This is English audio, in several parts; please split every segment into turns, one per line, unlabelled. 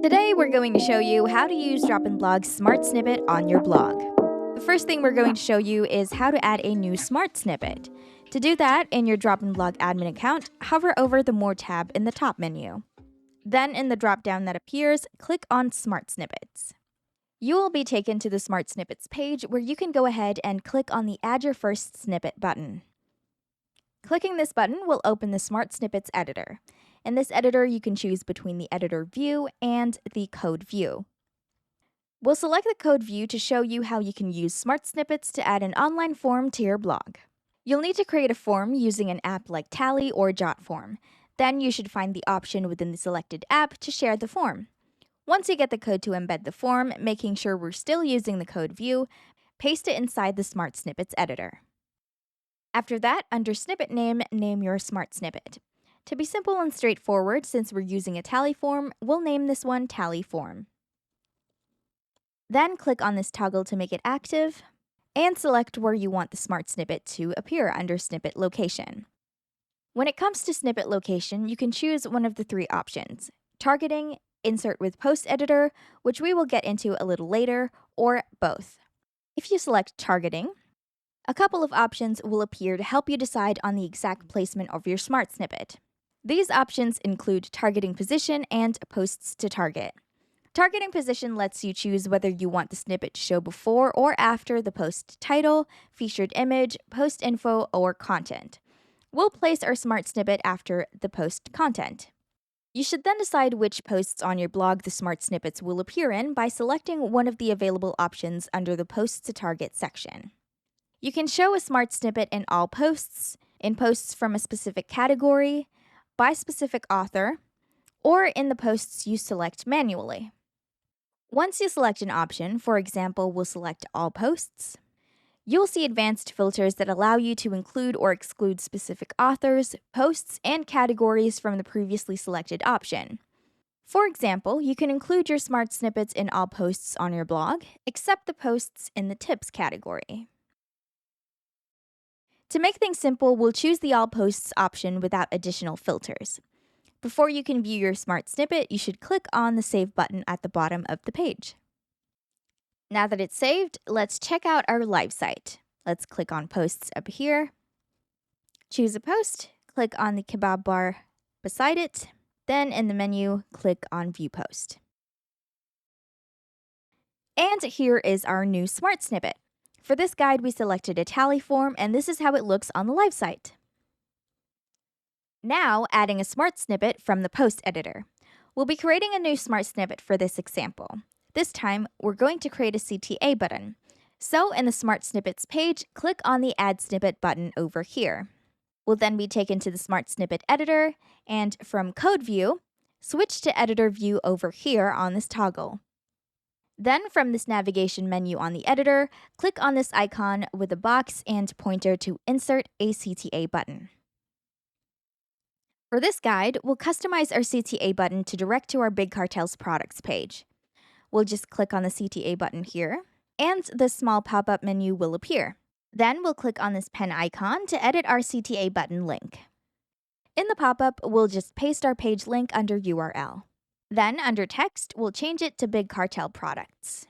Today, we're going to show you how to use Drop-in Blog's Smart Snippet on your blog. The first thing we're going to show you is how to add a new Smart Snippet. To do that, in your Drop-in Blog admin account, hover over the More tab in the top menu. Then, in the drop-down that appears, click on Smart Snippets. You will be taken to the Smart Snippets page where you can go ahead and click on the Add Your First Snippet button. Clicking this button will open the Smart Snippets editor. In this editor, you can choose between the editor view and the code view. We'll select the code view to show you how you can use Smart Snippets to add an online form to your blog. You'll need to create a form using an app like Tally or JotForm. Then you should find the option within the selected app to share the form. Once you get the code to embed the form, making sure we're still using the code view, paste it inside the Smart Snippets editor. After that, under Snippet Name, name your Smart Snippet. To be simple and straightforward, since we're using a Tally form, we'll name this one Tally Form. Then click on this toggle to make it active, and select where you want the Smart Snippet to appear under Snippet Location. When it comes to Snippet Location, you can choose one of the three options: Targeting, Insert with Post Editor, which we will get into a little later, or both. If you select Targeting, a couple of options will appear to help you decide on the exact placement of your Smart Snippet. These options include targeting position and posts to target. Targeting position lets you choose whether you want the snippet to show before or after the post title, featured image, post info, or content. We'll place our Smart Snippet after the post content. You should then decide which posts on your blog the Smart Snippets will appear in by selecting one of the available options under the Posts to Target section. You can show a Smart Snippet in all posts, in posts from a specific category, by specific author, or in the posts you select manually. Once you select an option, for example, we'll select all posts, you'll see advanced filters that allow you to include or exclude specific authors, posts, and categories from the previously selected option. For example, you can include your Smart Snippets in all posts on your blog, except the posts in the tips category. To make things simple, we'll choose the All Posts option without additional filters. Before you can view your Smart Snippet, you should click on the Save button at the bottom of the page. Now that it's saved, let's check out our live site. Let's click on Posts up here. Choose a post, click on the kebab bar beside it, then in the menu, click on View Post. And here is our new Smart Snippet. For this guide, we selected a Tally form, and this is how it looks on the live site. Now, adding a Smart Snippet from the Post editor. We'll be creating a new Smart Snippet for this example. This time, we're going to create a CTA button. So, in the Smart Snippets page, click on the Add Snippet button over here. We'll then be taken to the Smart Snippet editor, and from Code View, switch to Editor View over here on this toggle. Then, from this navigation menu on the editor, click on this icon with a box and pointer to insert a CTA button. For this guide, we'll customize our CTA button to direct to our Big Cartel's products page. We'll just click on the CTA button here, and the small pop-up menu will appear. Then we'll click on this pen icon to edit our CTA button link. In the pop-up, we'll just paste our page link under URL. Then, under text, we'll change it to Big Cartel Products.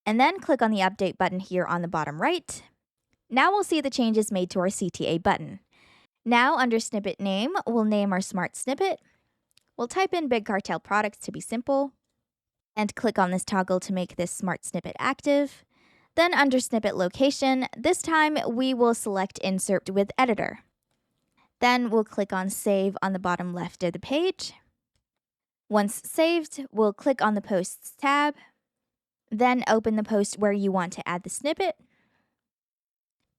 And then click on the Update button here on the bottom right. Now we'll see the changes made to our CTA button. Now, under Snippet Name, we'll name our Smart Snippet. We'll type in Big Cartel Products to be simple, and click on this toggle to make this Smart Snippet active. Then, under Snippet Location, this time we will select Insert with Editor. Then, we'll click on Save on the bottom left of the page. Once saved, we'll click on the Posts tab, then open the post where you want to add the snippet.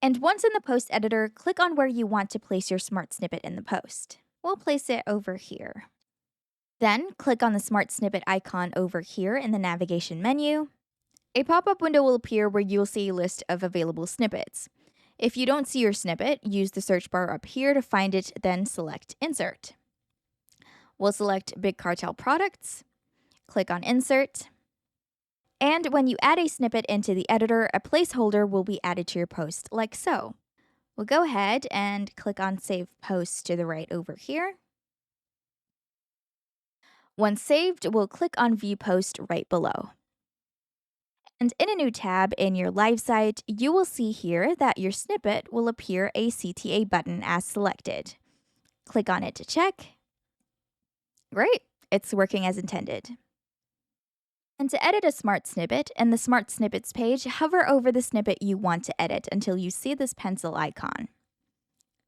And once in the post editor, click on where you want to place your Smart Snippet in the post. We'll place it over here. Then click on the Smart Snippet icon over here in the navigation menu. A pop-up window will appear where you'll see a list of available snippets. If you don't see your snippet, use the search bar up here to find it, then select Insert. We'll select Big Cartel Products, click on Insert, and when you add a snippet into the editor, a placeholder will be added to your post, like so. We'll go ahead and click on Save Post to the right over here. Once saved, we'll click on View Post right below. And in a new tab in your live site, you will see here that your snippet will appear a CTA button as selected. Click on it to check. Great, it's working as intended. And to edit a Smart Snippet, in the Smart Snippets page, hover over the snippet you want to edit until you see this pencil icon.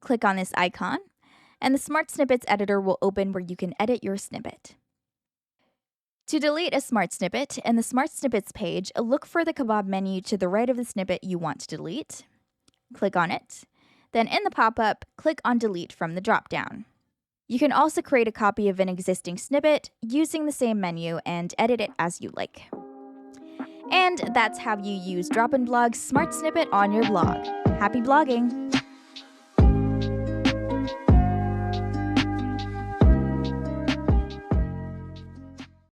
Click on this icon, and the Smart Snippets editor will open where you can edit your snippet. To delete a Smart Snippet, in the Smart Snippets page, look for the kebab menu to the right of the snippet you want to delete. Click on it. Then in the pop-up, click on Delete from the drop-down. You can also create a copy of an existing snippet using the same menu and edit it as you like. And that's how you use Drop-in Blog's Smart Snippet on your blog. Happy blogging!